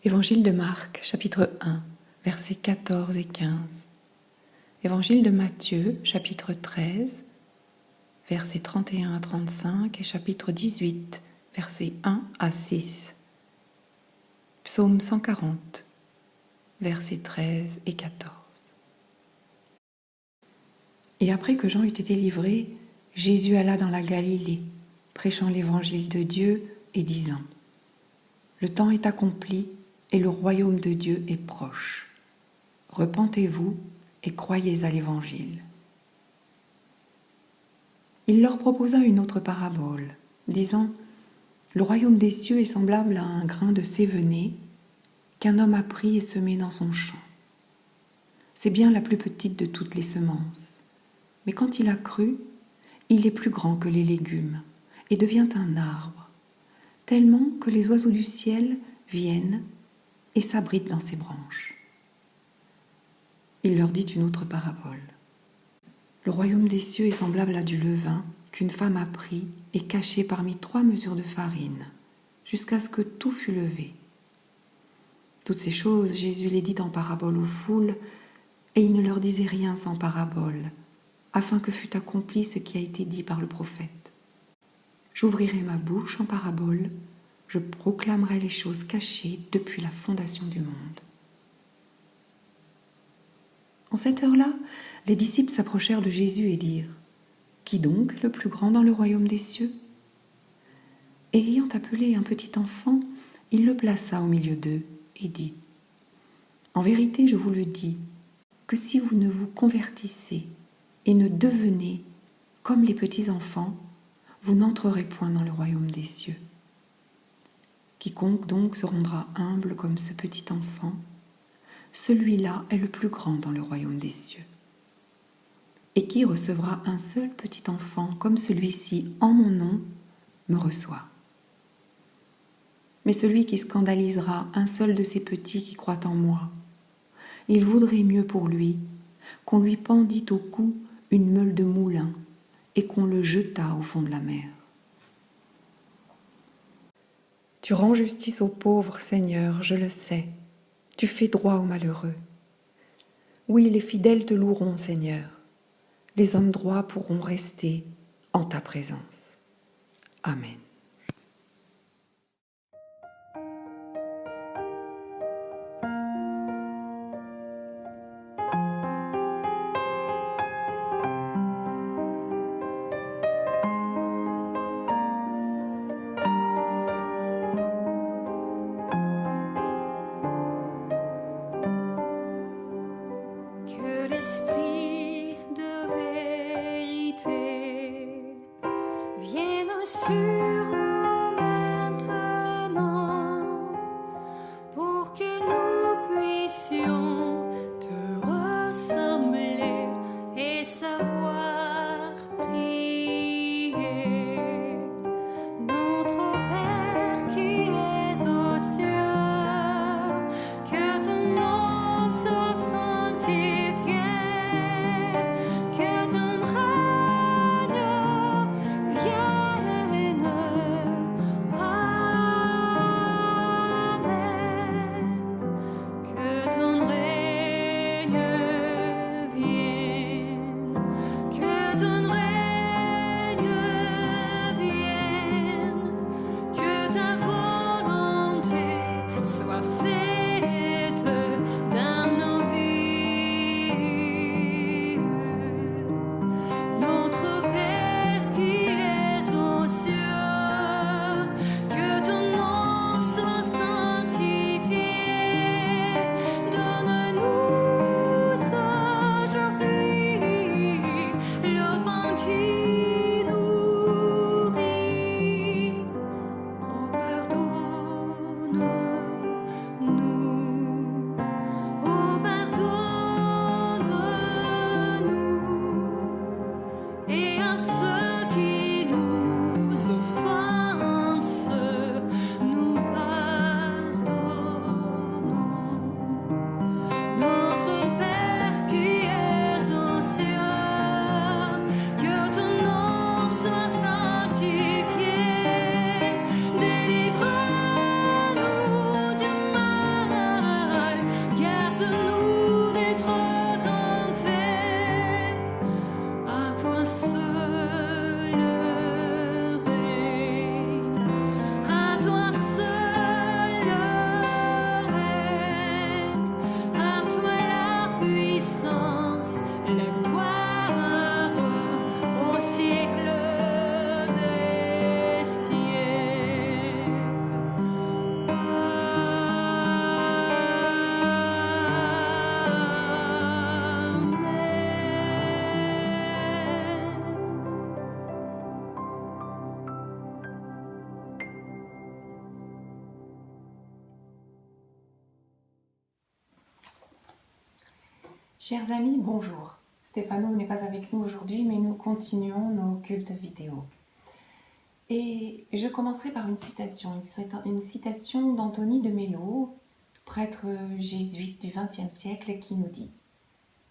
Évangile de Marc, chapitre 1, versets 14 et 15. Évangile de Matthieu, chapitre 13, versets 31 à 35 et chapitre 18, versets 1 à 6. Psaume 140, versets 13 et 14. Et après que Jean eut été livré, Jésus alla dans la Galilée, prêchant l'évangile de Dieu et disant : Le temps est accompli et le royaume de Dieu est proche. Repentez-vous et croyez à l'évangile. Il leur proposa une autre parabole, disant : Le royaume des cieux est semblable à un grain de sévéné qu'un homme a pris et semé dans son champ. C'est bien la plus petite de toutes les semences, mais quand il a cru, il est plus grand que les légumes et devient un arbre, tellement que les oiseaux du ciel viennent et s'abritent dans ses branches. Il leur dit une autre parabole. Le royaume des cieux est semblable à du levain qu'une femme a pris et caché parmi 3 mesures de farine, jusqu'à ce que tout fût levé. Toutes ces choses, Jésus les dit en parabole aux foules, et il ne leur disait rien sans parabole, afin que fût accompli ce qui a été dit par le prophète. J'ouvrirai ma bouche en parabole, je proclamerai les choses cachées depuis la fondation du monde. En cette heure-là, les disciples s'approchèrent de Jésus et dirent : Qui donc est le plus grand dans le royaume des cieux ? Et ayant appelé un petit enfant, il le plaça au milieu d'eux et dit : En vérité, je vous le dis, que si vous ne vous convertissez et ne devenez comme les petits enfants, vous n'entrerez point dans le royaume des cieux. Quiconque donc se rendra humble comme ce petit enfant, celui-là est le plus grand dans le royaume des cieux. Et qui recevra un seul petit enfant comme celui-ci en mon nom, me reçoit. Mais celui qui scandalisera un seul de ces petits qui croient en moi, il vaudrait mieux pour lui qu'on lui pendît au cou une meule de moulin et qu'on le jetât au fond de la mer. Tu rends justice aux pauvres, Seigneur, je le sais. Tu fais droit aux malheureux. Oui, les fidèles te loueront, Seigneur. Les hommes droits pourront rester en ta présence. Amen. L'esprit de vérité vienne sur nous maintenant, pour que nous puissions te ressembler et savoir prier. Notre Père qui es aux cieux, que ton nom soit sanctifié. Que ton règne vienne Chers amis, bonjour. Stéphano n'est pas avec nous aujourd'hui, mais nous continuons nos cultes vidéo. Et je commencerai par une citation d'Anthony de Mello, prêtre jésuite du XXe siècle, qui nous dit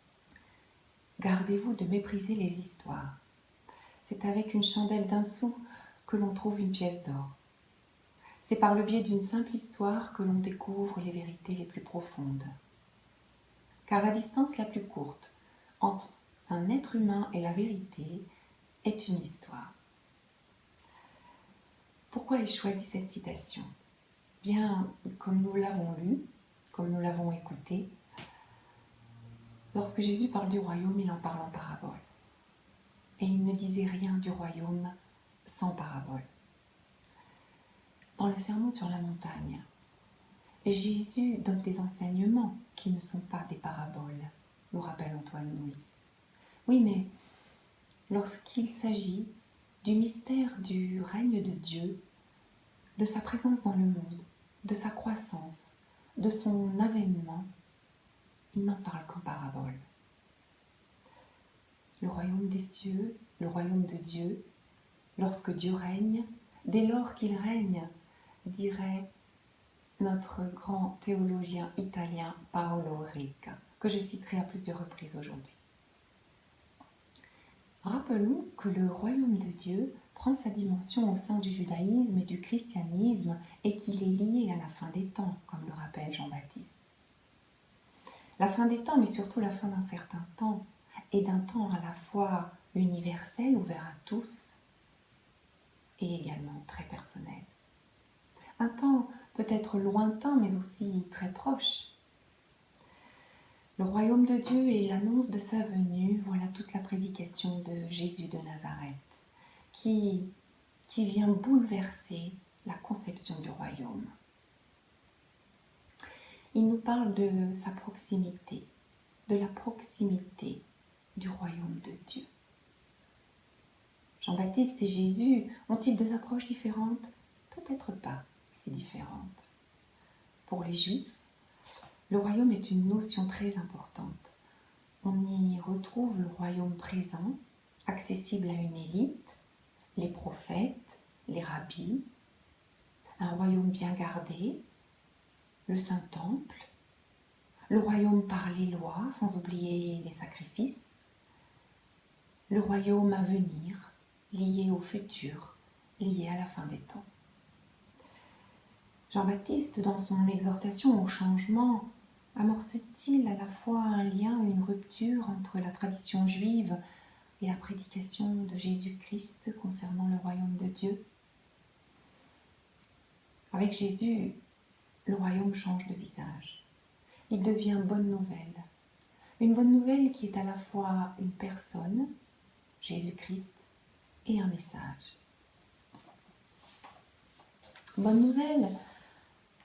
« Gardez-vous de mépriser les histoires. C'est avec une chandelle d'un sou que l'on trouve une pièce d'or. C'est par le biais d'une simple histoire que l'on découvre les vérités les plus profondes. Car la distance la plus courte entre un être humain et la vérité est une histoire. » Pourquoi ai-je choisi cette citation ? Bien, comme nous l'avons lu, comme nous l'avons écouté, lorsque Jésus parle du royaume, il en parle en parabole. Et il ne disait rien du royaume sans parabole. Dans le sermon sur la montagne, Jésus donne des enseignements qui ne sont pas des paraboles, nous rappelle Antoine Nuis. Oui, mais lorsqu'il s'agit du mystère du règne de Dieu, de sa présence dans le monde, de sa croissance, de son avènement, il n'en parle qu'en parabole. Le royaume des cieux, le royaume de Dieu, lorsque Dieu règne, dès lors qu'il règne, dirait notre grand théologien italien Paolo Rica, que je citerai à plusieurs reprises aujourd'hui. Rappelons que le royaume de Dieu prend sa dimension au sein du judaïsme et du christianisme et qu'il est lié à la fin des temps, comme le rappelle Jean-Baptiste. La fin des temps, mais surtout la fin d'un certain temps, et d'un temps à la fois universel, ouvert à tous, et également très personnel. Un temps peut-être lointain, mais aussi très proche. Le royaume de Dieu et l'annonce de sa venue, voilà toute la prédication de Jésus de Nazareth, qui vient bouleverser la conception du royaume. Il nous parle de sa proximité, de la proximité du royaume de Dieu. Jean-Baptiste et Jésus ont-ils deux approches différentes ? Peut-être pas si différentes. Pour les Juifs, le royaume est une notion très importante. On y retrouve le royaume présent, accessible à une élite, les prophètes, les rabbis, un royaume bien gardé, le Saint-Temple, le royaume par les lois, sans oublier les sacrifices, le royaume à venir, lié au futur, lié à la fin des temps. Jean-Baptiste, dans son exhortation au changement, amorce-t-il à la fois un lien, une rupture entre la tradition juive et la prédication de Jésus-Christ concernant le royaume de Dieu ? Avec Jésus, le royaume change de visage. Il devient bonne nouvelle. Une bonne nouvelle qui est à la fois une personne, Jésus-Christ, et un message. Bonne nouvelle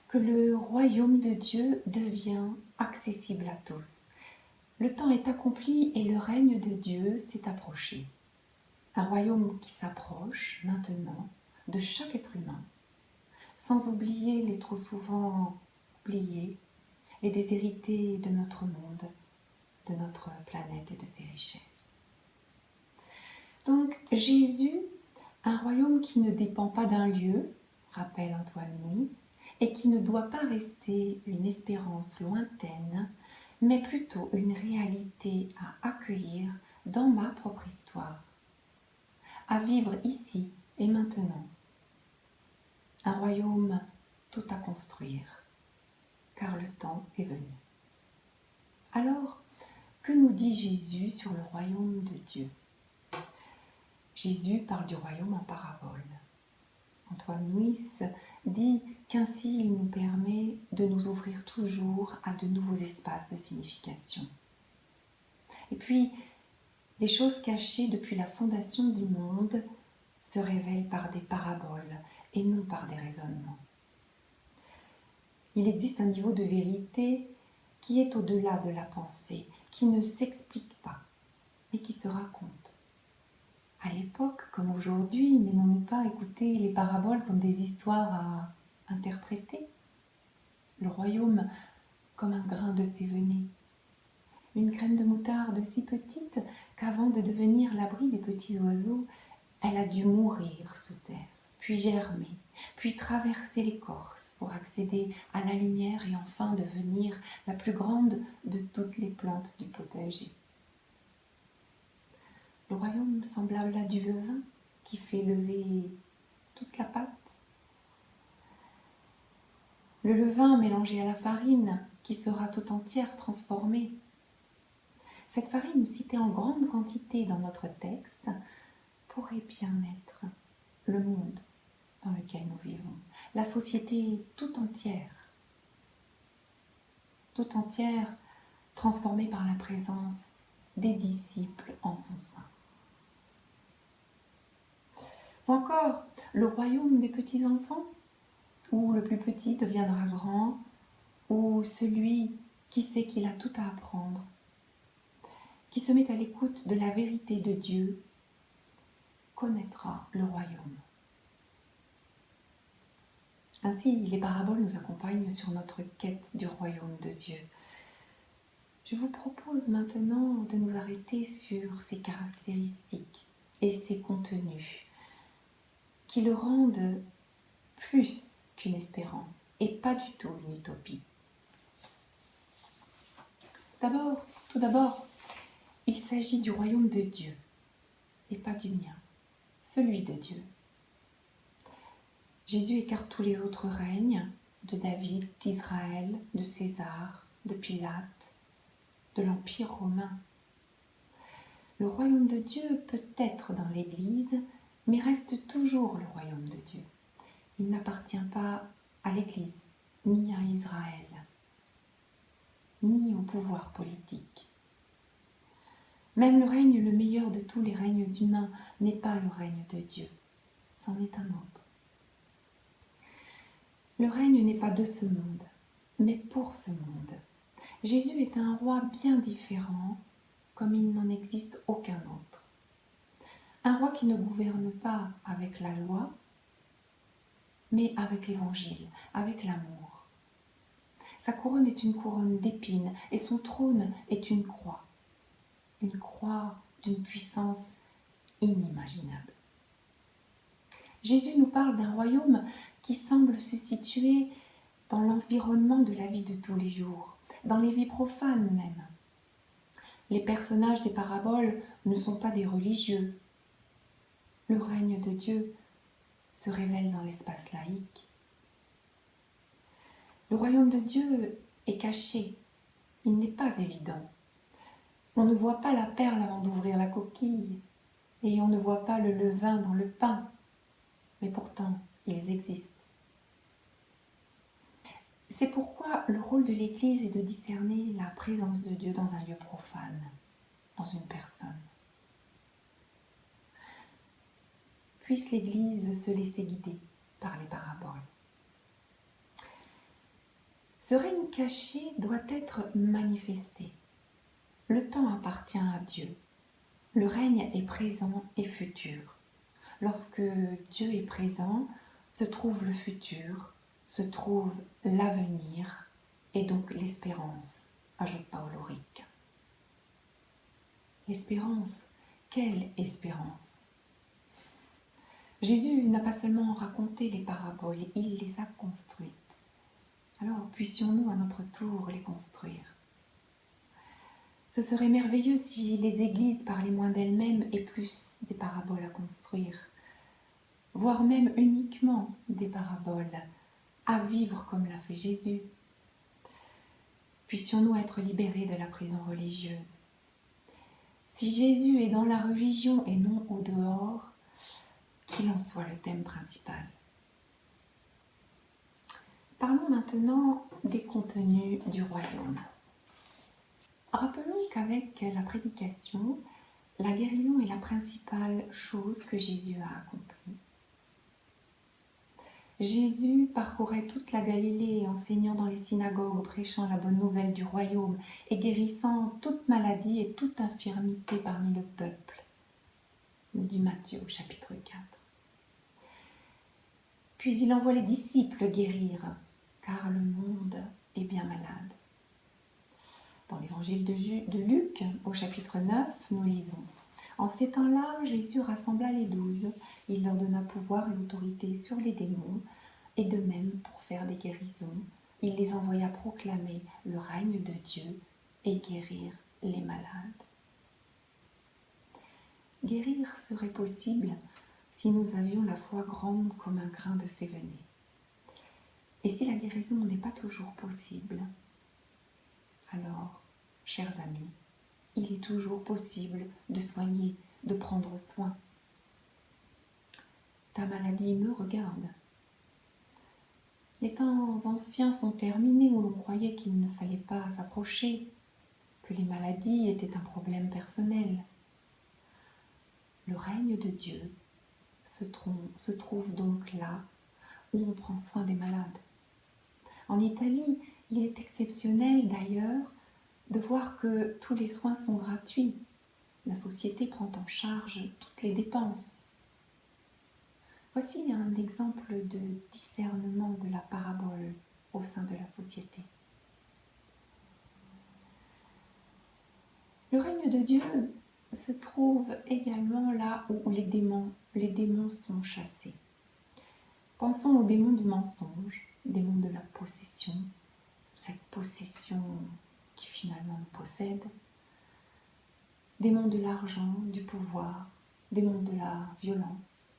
que le royaume de Dieu devient accessible à tous. Le temps est accompli et le règne de Dieu s'est approché. Un royaume qui s'approche maintenant de chaque être humain, sans oublier les trop souvent oubliés, les déshérités de notre monde, de notre planète et de ses richesses. Donc Jésus, un royaume qui ne dépend pas d'un lieu, rappelle Antoine Nuis, et qui ne doit pas rester une espérance lointaine, mais plutôt une réalité à accueillir dans ma propre histoire, à vivre ici et maintenant. Un royaume tout à construire, car le temps est venu. Alors, que nous dit Jésus sur le royaume de Dieu ? Jésus parle du royaume en parabole. Antoine Nuis dit qu'ainsi il nous permet de nous ouvrir toujours à de nouveaux espaces de signification. Et puis, les choses cachées depuis la fondation du monde se révèlent par des paraboles et non par des raisonnements. Il existe un niveau de vérité qui est au-delà de la pensée, qui ne s'explique pas, mais qui se raconte. À l'époque, comme aujourd'hui, n'aimons-nous pas écouter les paraboles comme des histoires à interpréter ? Le royaume comme un grain de sévenée. une graine de moutarde si petite qu'avant de devenir l'abri des petits oiseaux, elle a dû mourir sous terre, puis germer, puis traverser l'écorce pour accéder à la lumière et enfin devenir la plus grande de toutes les plantes du potager. Le royaume semblable à du levain qui fait lever toute la pâte. Le levain mélangé à la farine qui sera tout entière transformée. Cette farine citée en grande quantité dans notre texte pourrait bien être le monde dans lequel nous vivons, la société tout entière transformée par la présence des disciples en son sein. Ou encore, le royaume des petits-enfants, où le plus petit deviendra grand, ou celui qui sait qu'il a tout à apprendre, qui se met à l'écoute de la vérité de Dieu, connaîtra le royaume. Ainsi, les paraboles nous accompagnent sur notre quête du royaume de Dieu. Je vous propose maintenant de nous arrêter sur ses caractéristiques et ses contenus qui le rendent plus qu'une espérance et pas du tout une utopie. Tout d'abord, il s'agit du royaume de Dieu et pas du mien, celui de Dieu. Jésus écarte tous les autres règnes, de David, d'Israël, de César, de Pilate, de l'Empire romain. Le royaume de Dieu peut être dans l'Église, mais reste toujours le royaume de Dieu. Il n'appartient pas à l'Église, ni à Israël, ni au pouvoir politique. Même le règne le meilleur de tous les règnes humains n'est pas le règne de Dieu, c'en est un autre. Le règne n'est pas de ce monde, mais pour ce monde. Jésus est un roi bien différent, comme il n'en existe aucun autre. Un roi qui ne gouverne pas avec la loi, mais avec l'évangile, avec l'amour. Sa couronne est une couronne d'épines et son trône est une croix d'une puissance inimaginable. Jésus nous parle d'un royaume qui semble se situer dans l'environnement de la vie de tous les jours, dans les vies profanes même. Les personnages des paraboles ne sont pas des religieux. Le règne de Dieu se révèle dans l'espace laïque. Le royaume de Dieu est caché, il n'est pas évident. On ne voit pas la perle avant d'ouvrir la coquille, et on ne voit pas le levain dans le pain, mais pourtant ils existent. C'est pourquoi le rôle de l'Église est de discerner la présence de Dieu dans un lieu profane, dans une personne. Puisse l'Église se laisser guider par les paraboles. Ce règne caché doit être manifesté. Le temps appartient à Dieu. Le règne est présent et futur. Lorsque Dieu est présent, se trouve le futur, se trouve l'avenir et donc l'espérance, ajoute Paul Auric. L'espérance, quelle espérance! Jésus n'a pas seulement raconté les paraboles, il les a construites. Alors puissions-nous à notre tour les construire. Ce serait merveilleux si les églises parlaient moins d'elles-mêmes et plus des paraboles à construire, voire même uniquement des paraboles, à vivre comme l'a fait Jésus. Puissions-nous être libérés de la prison religieuse. Si Jésus est dans la religion et non au dehors, qu'il en soit le thème principal. Parlons maintenant des contenus du royaume. Rappelons qu'avec la prédication, la guérison est la principale chose que Jésus a accomplie. Jésus parcourait toute la Galilée, enseignant dans les synagogues, prêchant la bonne nouvelle du royaume et guérissant toute maladie et toute infirmité parmi le peuple, nous dit Matthieu au chapitre 4. Puis il envoie les disciples guérir, car le monde est bien malade. Dans l'évangile de Luc, au chapitre 9, nous lisons: En ces temps-là, Jésus rassembla les 12. Il leur donna pouvoir et autorité sur les démons, et de même pour faire des guérisons. Il les envoya proclamer le règne de Dieu et guérir les malades. Guérir serait possible si nous avions la foi grande comme un grain de sévéné. Et si la guérison n'est pas toujours possible, alors, chers amis, il est toujours possible de soigner, de prendre soin. Ta maladie me regarde. Les temps anciens sont terminés où l'on croyait qu'il ne fallait pas s'approcher, que les maladies étaient un problème personnel. Le règne de Dieu se trouve donc là où on prend soin des malades. En Italie, il est exceptionnel d'ailleurs de voir que tous les soins sont gratuits. La société prend en charge toutes les dépenses. Voici un exemple de discernement de la parabole au sein de la société. Le règne de Dieu se trouve également là où les démons sont chassés. Pensons aux démons du mensonge, démons de la possession, cette possession qui finalement nous possède, démons de l'argent, du pouvoir, démons de la violence.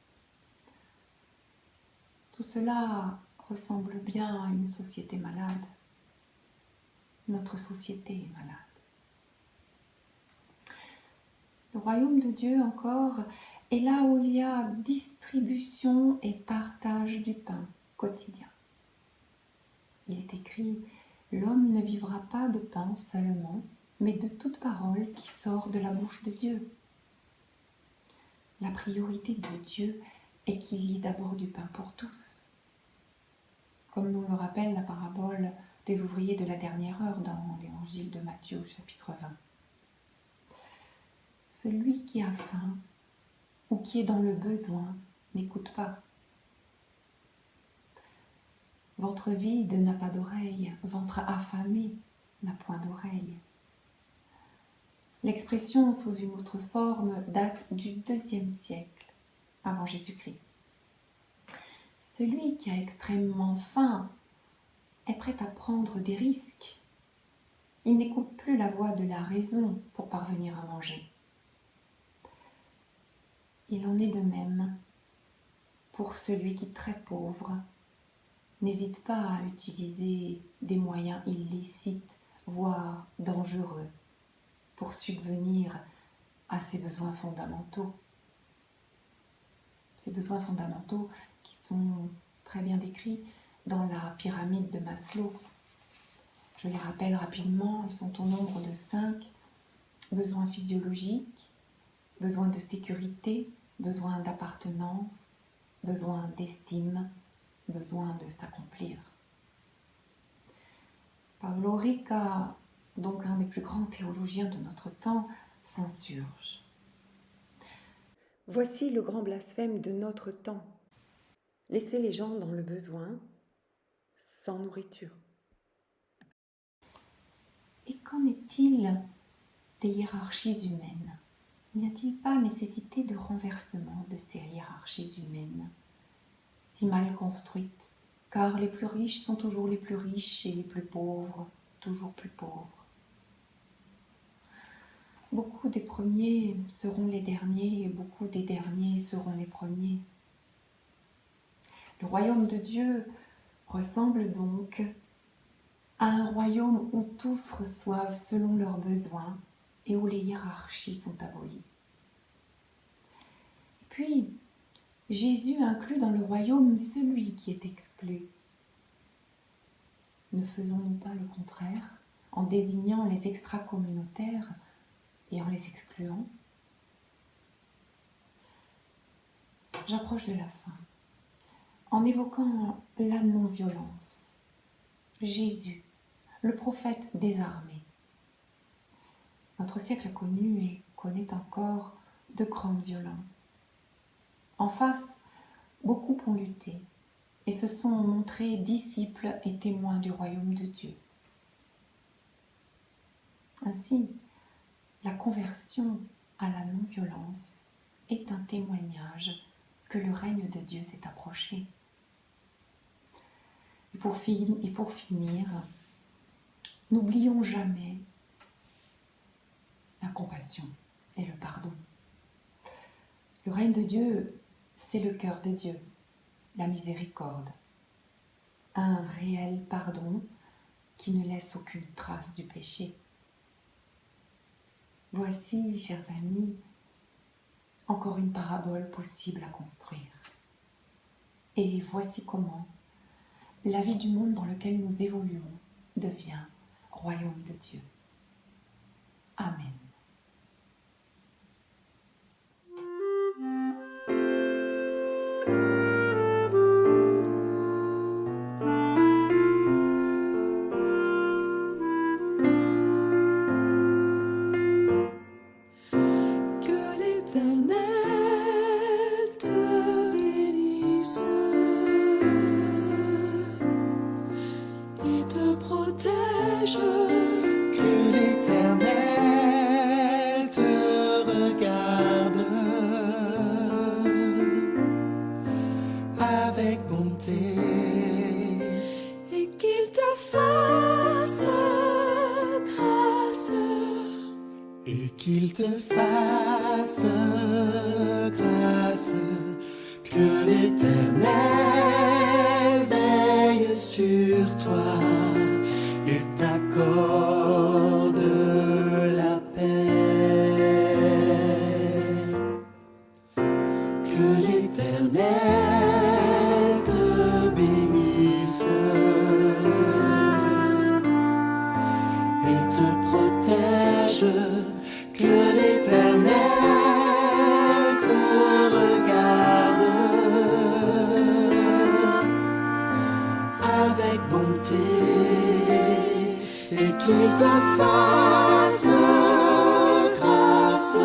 Tout cela ressemble bien à une société malade. Notre société est malade. Le royaume de Dieu encore est là où il y a distribution et partage du pain quotidien. Il est écrit: l'homme ne vivra pas de pain seulement, mais de toute parole qui sort de la bouche de Dieu. La priorité de Dieu est qu'il y ait d'abord du pain pour tous. Comme nous le rappelle la parabole des ouvriers de la dernière heure dans l'évangile de Matthieu, chapitre 20. Celui qui a faim ou qui est dans le besoin n'écoute pas. Ventre vide n'a pas d'oreille, ventre affamé n'a point d'oreille. L'expression sous une autre forme date du IIe siècle avant Jésus-Christ. Celui qui a extrêmement faim est prêt à prendre des risques. Il n'écoute plus la voix de la raison pour parvenir à manger. Il en est de même pour celui qui, très pauvre, n'hésite pas à utiliser des moyens illicites, voire dangereux, pour subvenir à ses besoins fondamentaux. Ces besoins fondamentaux qui sont très bien décrits dans la pyramide de Maslow. Je les rappelle rapidement, ils sont au nombre de 5. Besoins physiologiques, besoin de sécurité, besoin d'appartenance, besoin d'estime, besoin de s'accomplir. Paolo Rica, donc un des plus grands théologiens de notre temps, s'insurge. Voici le grand blasphème de notre temps. Laisser les gens dans le besoin, sans nourriture. Et qu'en est-il des hiérarchies humaines? N'y a-t-il pas nécessité de renversement de ces hiérarchies humaines, si mal construites, car les plus riches sont toujours les plus riches et les plus pauvres toujours plus pauvres. Beaucoup des premiers seront les derniers et beaucoup des derniers seront les premiers. Le royaume de Dieu ressemble donc à un royaume où tous reçoivent selon leurs besoins et où les hiérarchies sont abolies. Et puis, Jésus inclut dans le royaume celui qui est exclu. Ne faisons-nous pas le contraire en désignant les extra-communautaires et en les excluant? J'approche de la fin. En évoquant la non-violence, Jésus, le prophète désarmé. Notre siècle a connu et connaît encore de grandes violences. En face, beaucoup ont lutté et se sont montrés disciples et témoins du royaume de Dieu. Ainsi, la conversion à la non-violence est un témoignage que le règne de Dieu s'est approché. Et pour finir, n'oublions jamais la compassion et le pardon. Le règne de Dieu, c'est le cœur de Dieu, la miséricorde, un réel pardon qui ne laisse aucune trace du péché. Voici, chers amis, encore une parabole possible à construire. Et voici comment la vie du monde dans lequel nous évoluons devient royaume de Dieu. Amen. Que l'Éternel te bénisse et te protège. Que l'Éternel te regarde avec bonté Et qu'il te fasse grâce. et qu'il te fasse grâce. Que l'Éternel veille sur toi et t'accorde la paix. Que l'Éternel te bénisse et te protège. Que l'Éternel te regarde avec bonté et qu'il te fasse grâce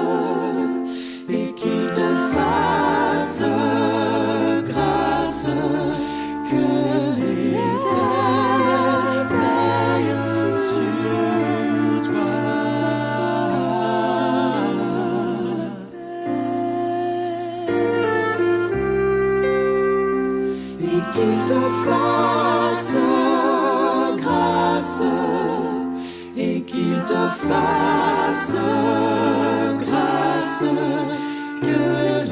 et qu'il te fasse grâce. Que l'Éternel veille sur toi et qu'il te fasse grâce et qu'il te fasse grâce. Que